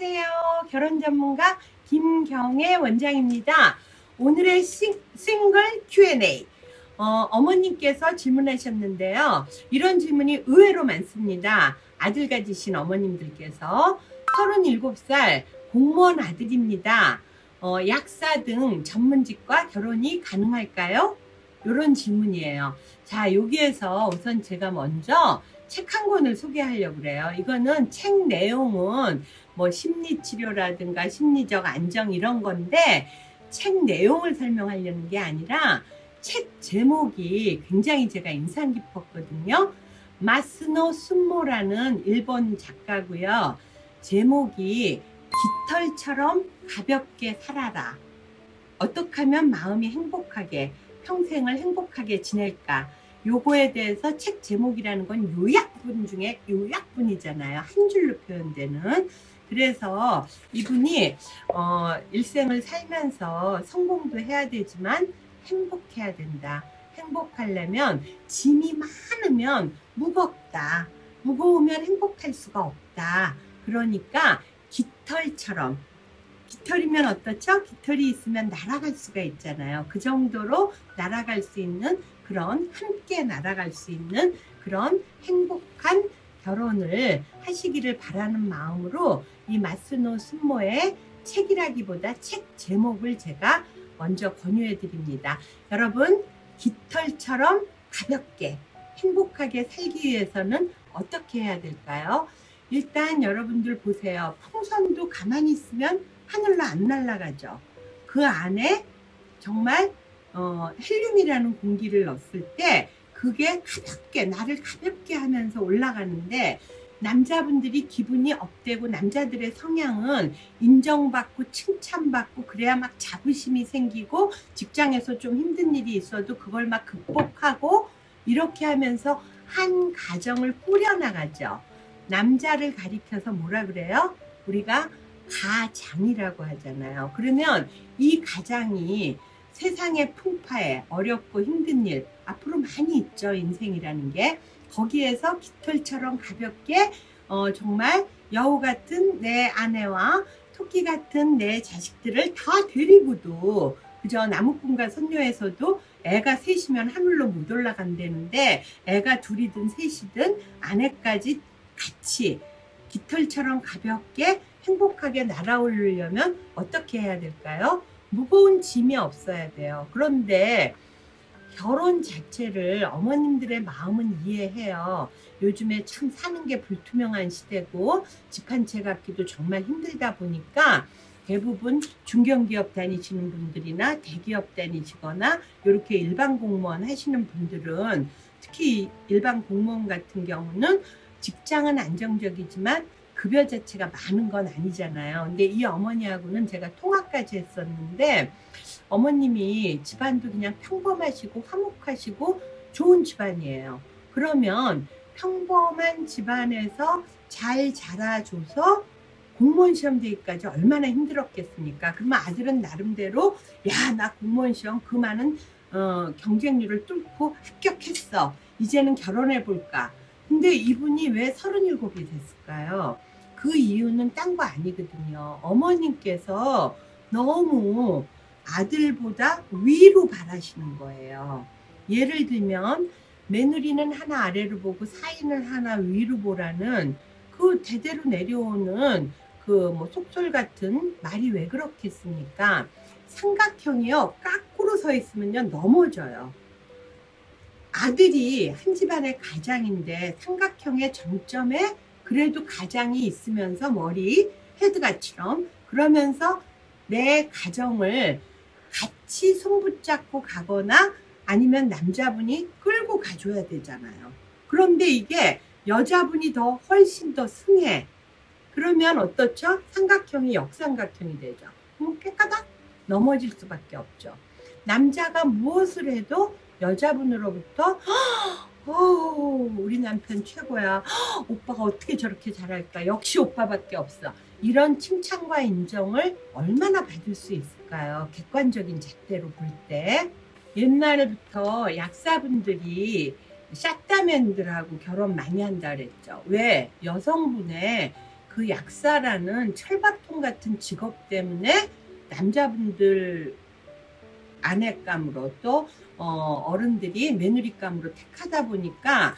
안녕하세요. 결혼 전문가 김경애 원장입니다. 오늘의 싱글 Q&A. 어머님께서 질문하셨는데요. 이런 질문이 의외로 많습니다. 아들 가지신 어머님들께서 37살 공무원 아들입니다. 약사 등 전문직과 결혼이 가능할까요? 이런 질문이에요. 자, 여기에서 우선 제가 먼저 책 한 권을 소개하려고 그래요. 이거는 책 내용은 뭐 심리치료라든가 심리적 안정 이런 건데 책 내용을 설명하려는 게 아니라 책 제목이 굉장히 제가 인상 깊었거든요. 마스노 순모라는 일본 작가고요. 제목이 깃털처럼 가볍게 살아라. 어떻게 하면 마음이 행복하게 평생을 행복하게 지낼까? 요거에 대해서 책 제목이라는 건 요약분 중에 요약분이잖아요. 한 줄로 표현되는. 그래서 이분이 일생을 살면서 성공도 해야 되지만 행복해야 된다. 행복하려면 짐이 많으면 무겁다. 무거우면 행복할 수가 없다. 그러니까 깃털처럼. 깃털이면 어떻죠? 깃털이 있으면 날아갈 수가 있잖아요. 그 정도로 날아갈 수 있는 그런 함께 날아갈 수 있는 그런 행복한 결혼을 하시기를 바라는 마음으로 이 마스노 순모의 책이라기보다 책 제목을 제가 먼저 권유해 드립니다. 여러분, 깃털처럼 가볍게 행복하게 살기 위해서는 어떻게 해야 될까요? 일단 여러분들 보세요. 풍선도 가만히 있으면 하늘로 안 날아가죠. 그 안에 정말 헬륨이라는 공기를 넣었을 때 그게 가볍게 나를 가볍게 하면서 올라가는데 남자분들이 기분이 업되고 남자들의 성향은 인정받고 칭찬받고 그래야 막 자부심이 생기고 직장에서 좀 힘든 일이 있어도 그걸 막 극복하고 이렇게 하면서 한 가정을 꾸려나가죠. 남자를 가리켜서 뭐라 그래요? 우리가 가장이라고 하잖아요. 그러면 이 가장이 세상의 풍파에 어렵고 힘든 일 앞으로 많이 있죠. 인생이라는 게. 거기에서 깃털처럼 가볍게 정말 여우 같은 내 아내와 토끼 같은 내 자식들을 다 데리고도 그저 나무꾼과 선녀에서도 애가 셋이면 하늘로 못 올라간다는데 애가 둘이든 셋이든 아내까지 같이 깃털처럼 가볍게 행복하게 날아오르려면 어떻게 해야 될까요? 무거운 짐이 없어야 돼요. 그런데 결혼 자체를 어머님들의 마음은 이해해요. 요즘에 참 사는 게 불투명한 시대고 집 한 채 갖기도 정말 힘들다 보니까 대부분 중견기업 다니시는 분들이나 대기업 다니시거나 이렇게 일반 공무원 하시는 분들은 특히 일반 공무원 같은 경우는 직장은 안정적이지만 급여 자체가 많은 건 아니잖아요. 근데 이 어머니하고는 제가 통화까지 했었는데 어머님이 집안도 그냥 평범하시고 화목하시고 좋은 집안이에요. 그러면 평범한 집안에서 잘 자라줘서 공무원 시험 되기까지 얼마나 힘들었겠습니까? 그러면 아들은 나름대로 야, 나 공무원 시험 그 많은 경쟁률을 뚫고 합격했어. 이제는 결혼해 볼까? 근데 이분이 왜 37이 됐을까요? 그 이유는 딴 거 아니거든요. 어머님께서 너무 아들보다 위로 바라시는 거예요. 예를 들면 며느리는 하나 아래로 보고 사위는 하나 위로 보라는 그 대대로 내려오는 그 뭐 속설 같은 말이 왜 그렇겠습니까? 삼각형이요. 까꾸로 서 있으면요 넘어져요. 아들이 한 집안의 가장인데 삼각형의 정점에 그래도 가장이 있으면서 머리 헤드가처럼 그러면서 내 가정을 같이 손붙잡고 가거나 아니면 남자분이 끌고 가줘야 되잖아요. 그런데 이게 여자분이 더 훨씬 더 승해. 그러면 어떻죠? 삼각형이 역삼각형이 되죠. 깨까닥 넘어질 수밖에 없죠. 남자가 무엇을 해도 여자분으로부터 우리 남편 최고야. 오빠가 어떻게 저렇게 잘할까? 역시 오빠밖에 없어. 이런 칭찬과 인정을 얼마나 받을 수 있을까요? 객관적인 잣대로 볼 때. 옛날부터 약사분들이 샷다맨들하고 결혼 많이 한다 그랬죠. 왜? 여성분의 그 그 약사라는 철밥통 같은 직업 때문에 남자분들 아내감으로 또 어른들이 며느리감으로 택하다 보니까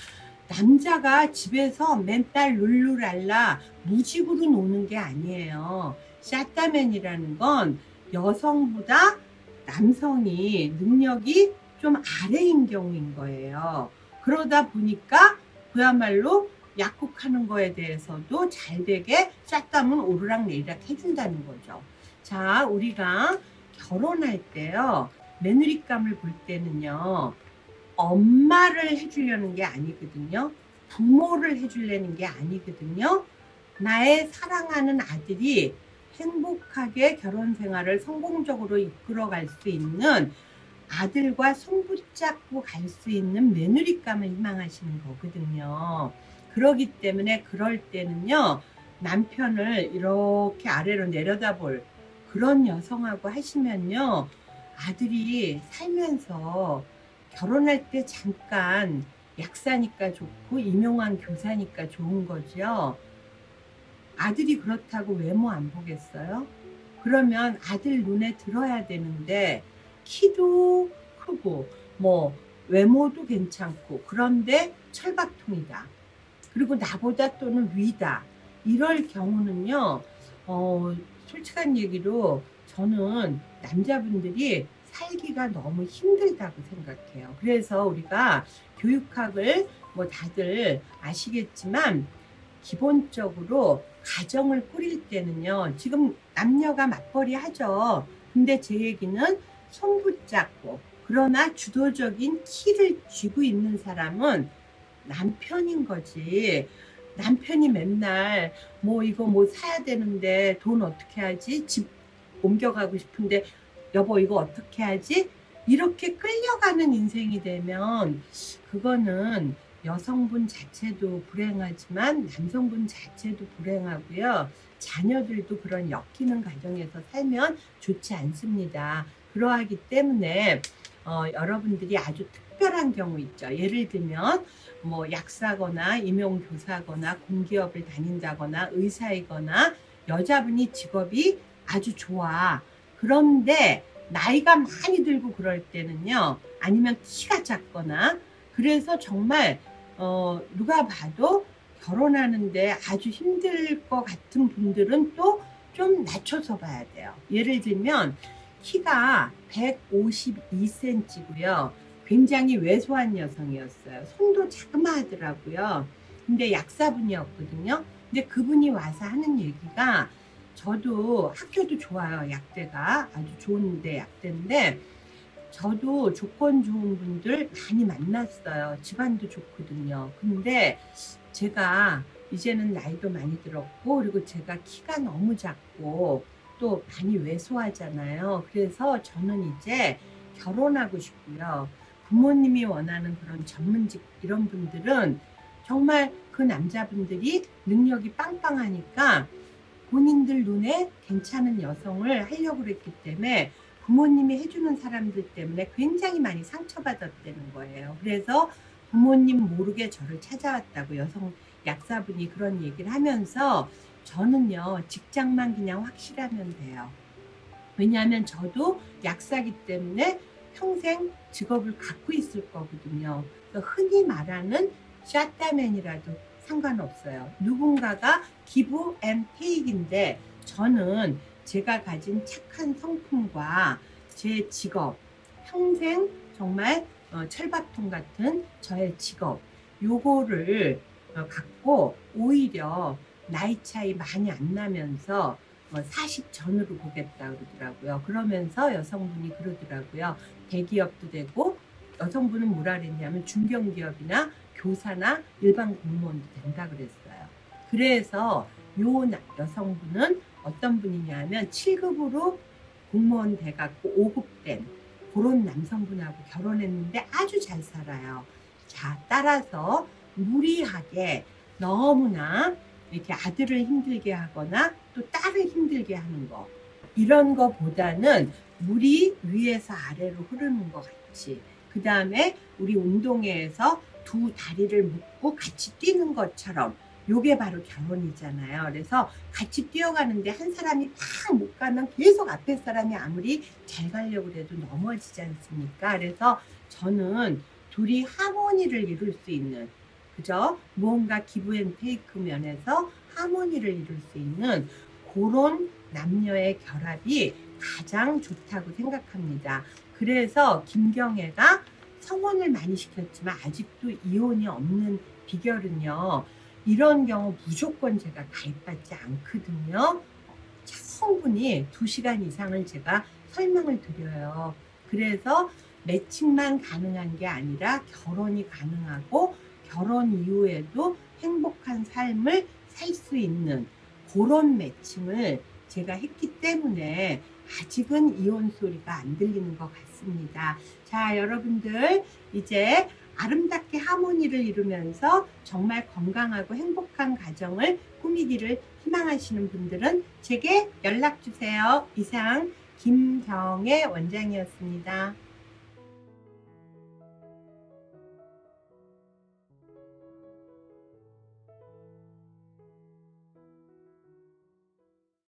남자가 집에서 맨날 룰루랄라 무직으로 노는 게 아니에요. 샤따맨이라는 건 여성보다 남성이 능력이 좀 아래인 경우인 거예요. 그러다 보니까 그야말로 약국하는 거에 대해서도 잘 되게 샷담은 오르락내리락 해준다는 거죠. 자, 우리가 결혼할 때요, 며느리감을 볼 때는요, 엄마를 해주려는 게 아니거든요. 부모를 해주려는 게 아니거든요. 나의 사랑하는 아들이 행복하게 결혼 생활을 성공적으로 이끌어갈 수 있는, 아들과 손 붙잡고 갈 수 있는 며느리감을 희망하시는 거거든요. 그러기 때문에 그럴 때는요, 남편을 이렇게 아래로 내려다볼 그런 여성하고 하시면요, 아들이 살면서 결혼할 때 잠깐 약사니까 좋고 임용한 교사니까 좋은 거죠. 아들이 그렇다고 외모 안 보겠어요? 그러면 아들 눈에 들어야 되는데 키도 크고 뭐 외모도 괜찮고 그런데 철밥통이다. 그리고 나보다 또는 위다. 이럴 경우는요, 솔직한 얘기로 저는 남자분들이 살기가 너무 힘들다고 생각해요. 그래서 우리가 교육학을 뭐 다들 아시겠지만 기본적으로 가정을 꾸릴 때는요, 지금 남녀가 맞벌이 하죠. 근데 제 얘기는 손 붙잡고, 그러나 주도적인 키를 쥐고 있는 사람은 남편인 거지. 남편이 맨날 뭐 이거 뭐 사야 되는데 돈 어떻게 하지? 집 옮겨가고 싶은데 여보 이거 어떻게 하지? 이렇게 끌려가는 인생이 되면 그거는 여성분 자체도 불행하지만 남성분 자체도 불행하고요. 자녀들도 그런 엮이는 가정에서 살면 좋지 않습니다. 그러하기 때문에 여러분들이 아주 특별한 경우 있죠. 예를 들면 뭐 약사거나 임용교사거나 공기업을 다닌다거나 의사이거나 여자분이 직업이 아주 좋아. 그런데 나이가 많이 들고 그럴 때는요, 아니면 키가 작거나, 그래서 정말 누가 봐도 결혼하는데 아주 힘들 것 같은 분들은 또 좀 낮춰서 봐야 돼요. 예를 들면 키가 152cm고요. 굉장히 왜소한 여성이었어요. 손도 자그마하더라고요. 근데 약사분이었거든요. 근데 그분이 와서 하는 얘기가, 저도 학교도 좋아요. 약대가 아주 좋은데 약대인데 저도 조건 좋은 분들 많이 만났어요. 집안도 좋거든요. 근데 제가 이제는 나이도 많이 들었고, 그리고 제가 키가 너무 작고 또 많이 왜소하잖아요. 그래서 저는 이제 결혼하고 싶고요. 부모님이 원하는 그런 전문직 이런 분들은 정말 그 남자분들이 능력이 빵빵하니까 본인들 눈에 괜찮은 여성을 하려고 그랬기 때문에 부모님이 해주는 사람들 때문에 굉장히 많이 상처받았다는 거예요. 그래서 부모님 모르게 저를 찾아왔다고 여성 약사분이 그런 얘기를 하면서, 저는요, 직장만 그냥 확실하면 돼요. 왜냐하면 저도 약사기 때문에 평생 직업을 갖고 있을 거거든요. 흔히 말하는 샷다맨이라도 상관없어요. 누군가가 기브 앤 테이크인데 저는 제가 가진 착한 성품과 제 직업, 평생 정말 철밥통 같은 저의 직업, 요거를 갖고 오히려 나이 차이 많이 안 나면서 40 전으로 보겠다 그러더라고요. 그러면서 여성분이 그러더라고요. 대기업도 되고, 여성분은 뭐라 그랬냐면 중견기업이나 교사나 일반 공무원도 된다 그랬어요. 그래서 요 여성분은 어떤 분이냐면 7급으로 공무원 돼갖고 5급 된 그런 남성분하고 결혼했는데 아주 잘 살아요. 자, 따라서 무리하게 너무나 이렇게 아들을 힘들게 하거나 또 딸을 힘들게 하는 거, 이런 거보다는 물이 위에서 아래로 흐르는 것 같이, 그 다음에 우리 운동회에서 두 다리를 묶고 같이 뛰는 것처럼 요게 바로 결혼이잖아요. 그래서 같이 뛰어가는데 한 사람이 딱 못 가면 계속 앞에 사람이 아무리 잘 가려고 해도 넘어지지 않습니까? 그래서 저는 둘이 하모니를 이룰 수 있는, 그죠? 무언가 기브 앤 테이크 면에서 하모니를 이룰 수 있는 그런 남녀의 결합이 가장 좋다고 생각합니다. 그래서 김경애가 성혼을 많이 시켰지만 아직도 이혼이 없는 비결은요, 이런 경우 무조건 제가 가입받지 않거든요. 충분히 2시간 이상을 제가 설명을 드려요. 그래서 매칭만 가능한 게 아니라 결혼이 가능하고 결혼 이후에도 행복한 삶을 살 수 있는 그런 매칭을 제가 했기 때문에 아직은 이혼 소리가 안 들리는 것 같습니다. 자, 여러분들 이제 아름답게 하모니를 이루면서 정말 건강하고 행복한 가정을 꾸미기를 희망하시는 분들은 제게 연락 주세요. 이상 김경애 원장이었습니다.